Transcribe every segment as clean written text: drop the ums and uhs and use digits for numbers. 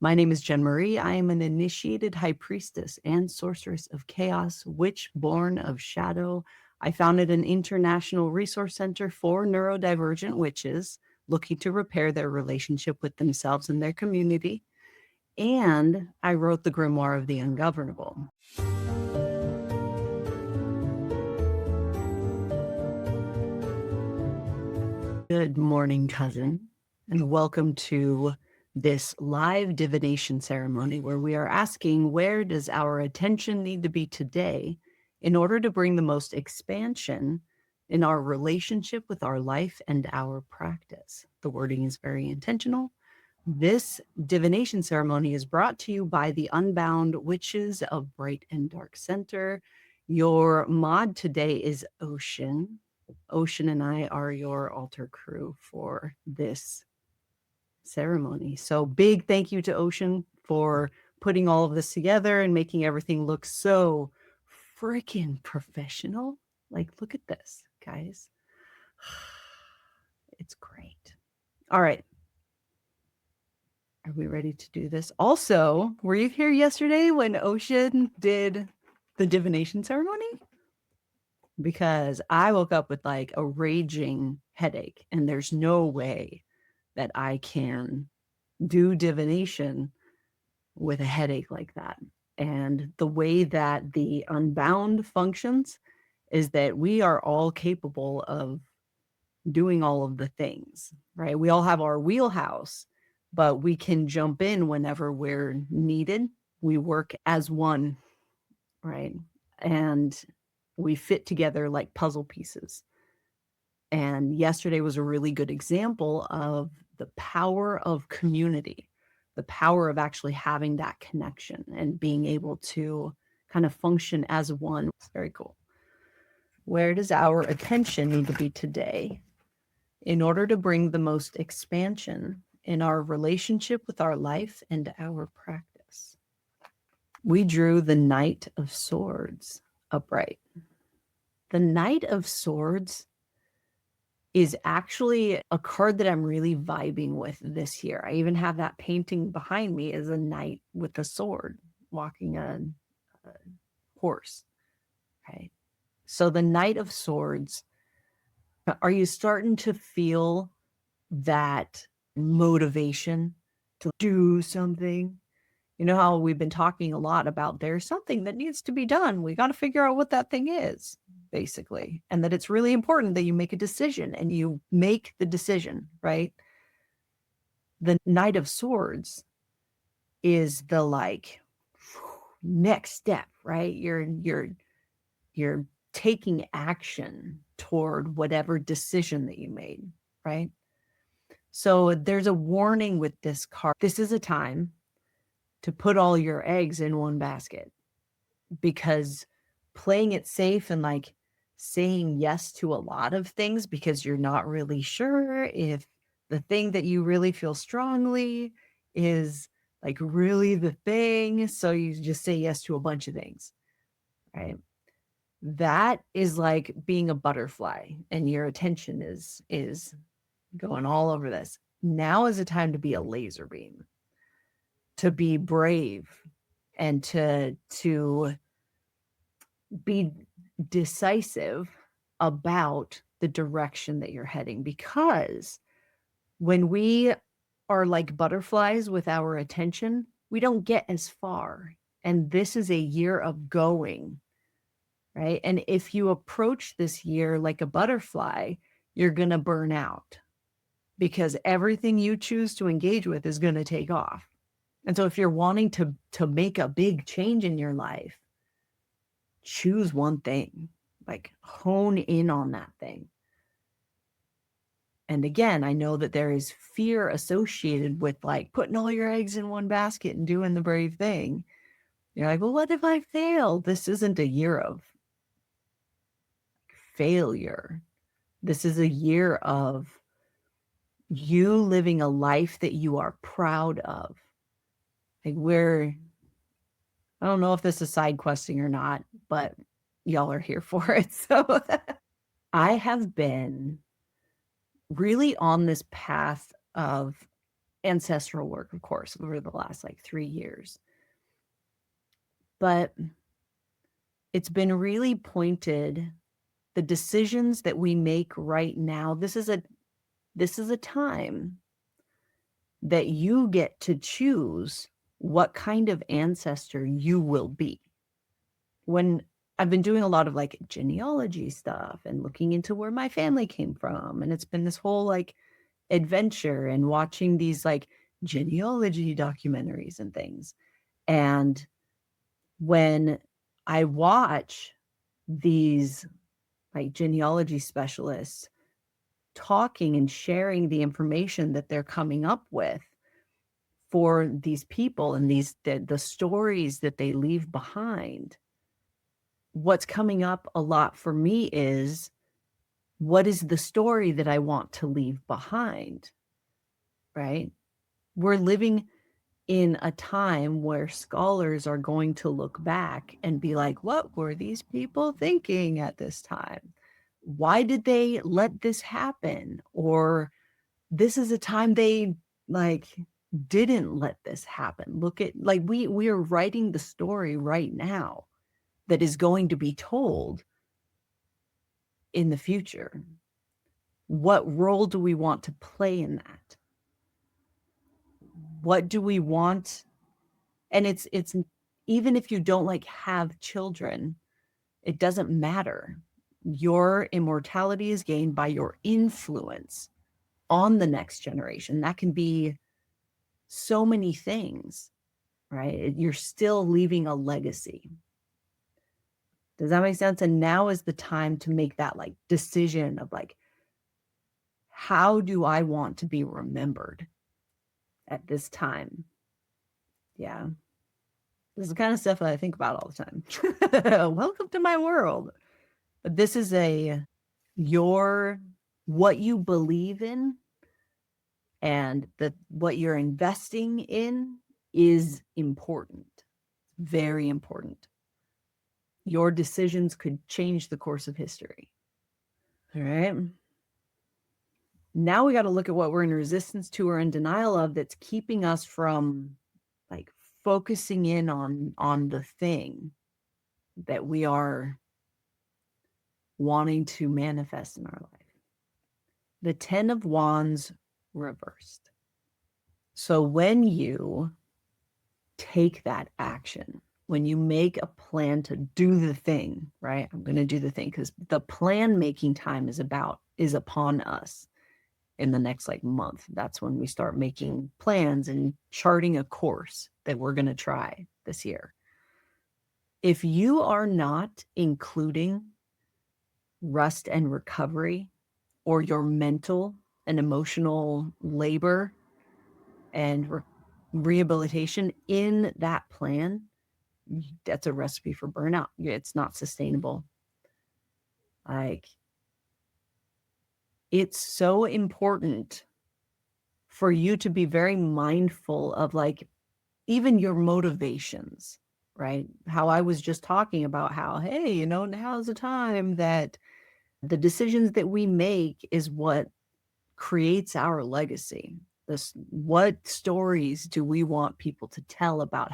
My name is Jen Marie. I am an initiated high priestess and sorceress of chaos, witch born of shadow. I founded an international resource center for neurodivergent witches looking to repair their relationship with themselves and their community. And I wrote the Grimoire of the Ungovernable. Good morning, cousin, and welcome to this live divination ceremony where we are asking, where does our attention need to be today in order to bring the most expansion in our relationship with our life and our practice? The wording is very intentional. This divination ceremony is brought to you by the Unbound Witches of Bright and Dark Center. Your mod today is Ocean. Ocean and I are your altar crew for this ceremony. So big thank you to Ocean for putting all of this together and making everything look so freaking professional. Like, look at this, guys. It's great. All right. Are we ready to do this? Also, were you here yesterday when Ocean did the divination ceremony? Because I woke up with like a raging headache, and there's no way that I can do divination with a headache like that. And the way that the Unbound functions is that we are all capable of doing all of the things, right? We all have our wheelhouse, but we can jump in whenever we're needed. We work as one, right? And we fit together like puzzle pieces. And yesterday was a really good example of the power of community, the power of actually having that connection and being able to kind of function as one. It's very cool. Where does our attention need to be today in order to bring the most expansion in our relationship with our life and our practice? We drew the Knight of Swords upright. The Knight of Swords is actually a card that I'm really vibing with this year. I even have that painting behind me as a knight with a sword walking a horse, right? So the Knight of Swords, are you starting to feel that motivation to do something? You know how we've been talking a lot about there's something that needs to be done. We got to figure out what that thing is, basically. And that it's really important that you make a decision and you make the decision, right? The Knight of Swords is the like next step, right? You're taking action toward whatever decision that you made, right? So there's a warning with this card. This is a time to put all your eggs in one basket, because playing it safe and like saying yes to a lot of things because you're not really sure if the thing that you really feel strongly is like really the thing. So you just say yes to a bunch of things, right? That is like being a butterfly and your attention is going all over this. Now is a time to be a laser beam, to be brave, and to be decisive about the direction that you're heading. Because when we are like butterflies with our attention, we don't get as far. And this is a year of going, right? And if you approach this year like a butterfly, you're going to burn out, because everything you choose to engage with is going to take off. And so if you're wanting to make a big change in your life, choose one thing, like hone in on that thing. And again, I know that there is fear associated with like putting all your eggs in one basket and doing the brave thing. You're like, well, what if I fail? This isn't a year of failure. This is a year of you living a life that you are proud of. Like I don't know if this is side questing or not, but y'all are here for it. So I have been really on this path of, ancestral work, of course, over the last like 3 years. But it's been really pointed, the decisions that we make right now, this is a time that you get to choose what kind of ancestor you will be. When I've been doing a lot of like genealogy stuff and looking into where my family came from, and it's been this whole like adventure and watching these like genealogy documentaries and things. And when I watch these like genealogy specialists talking and sharing the information that they're coming up with for these people and the stories that they leave behind, what's coming up a lot for me is, what is the story that I want to leave behind, right? We're living in a time where scholars are going to look back and be like, what were these people thinking at this time? Why did they let this happen? Or this is a time they like didn't let this happen. Look at like we are writing the story right now that is going to be told in the future. What role do we want to play in that? What do we want? And it's even if you don't like have children, it doesn't matter. Your immortality is gained by your influence on the next generation. That can be so many things, right? You're still leaving a legacy. Does that make sense? And now is the time to make that like decision of like, how do I want to be remembered at this time? Yeah. This is the kind of stuff that I think about all the time. Welcome to my world. But this is what you believe in and what you're investing in is important. Very important. Your decisions could change the course of history. All right. Now we got to look at what we're in resistance to or in denial of that's keeping us from like focusing in on the thing that we are wanting to manifest in our life. The 10 of Wands reversed. So when you take that action, when you make a plan to do the thing, right? I'm going to do the thing because the plan making time is upon us in the next like month. That's when we start making plans and charting a course that we're going to try this year. If you are not including rest and recovery or your mental and emotional labor and rehabilitation in that plan, that's a recipe for burnout. It's not sustainable. Like, it's so important for you to be very mindful of like even your motivations, right? How I was just talking about how, hey, now's the time that the decisions that we make is what creates our legacy. What stories do we want people to tell about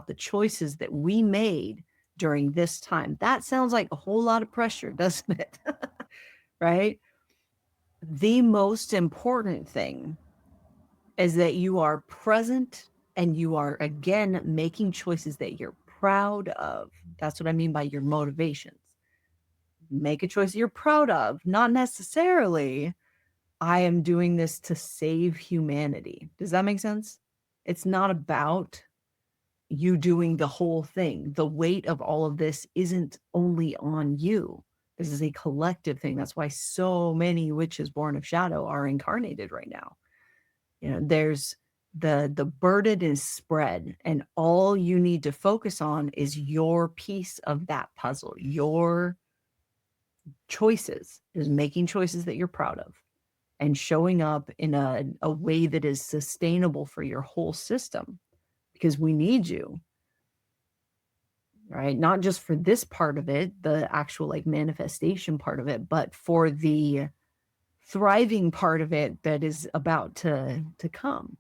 the choices that we made during this time? That sounds like a whole lot of pressure, doesn't it? Right? The most important thing is that you are present and you are, again, making choices that you're proud of. That's what I mean by your motivations. Make a choice you're proud of, not necessarily, I am doing this to save humanity. Does that make sense? It's not about you doing the whole thing. The weight of all of this isn't only on you. This is a collective thing. That's why so many witches born of shadow are incarnated right now. There's the burden is spread, and all you need to focus on is your piece of that puzzle. Your choices is making choices that you're proud of and showing up in a way that is sustainable for your whole system, because we need you, right? Not just for this part of it, the actual like manifestation part of it, but for the thriving part of it that is about to come.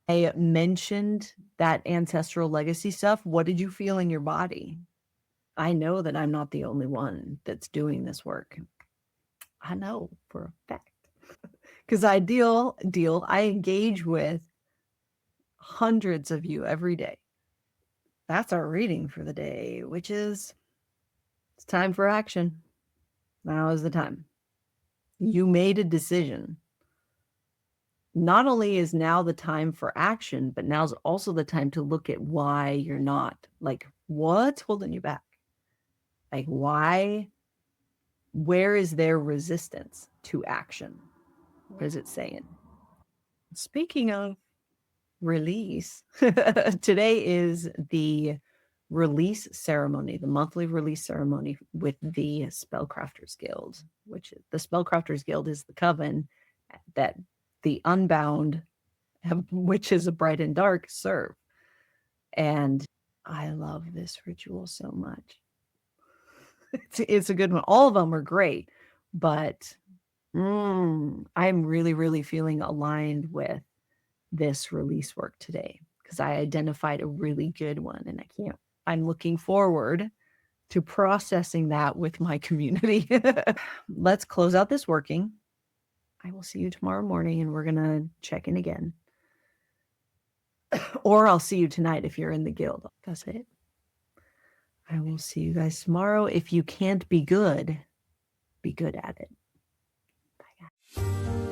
I mentioned that ancestral legacy stuff. What did you feel in your body? I know that I'm not the only one that's doing this work. I know for a fact. Because I I engage with hundreds of you every day. That's our reading for the day, which is it's time for action. Now is the time. You made a decision. Not only is now the time for action, but now's also the time to look at why you're not. Like, what's holding you back? Like, why? Where is there resistance to action? What is it saying? Speaking of release, today is the release ceremony, the monthly release ceremony with the Spellcrafters Guild, which the Spellcrafters Guild is the coven that the unbound witches of bright and dark serve. And I love this ritual so much. It's a good one. All of them are great, but I'm really, really feeling aligned with this release work today because I identified a really good one and I'm looking forward to processing that with my community. Let's close out this working. I will see you tomorrow morning and we're going to check in again. Or I'll see you tonight if you're in the guild. That's it. I will see you guys tomorrow. If you can't be good at it. Bye, guys.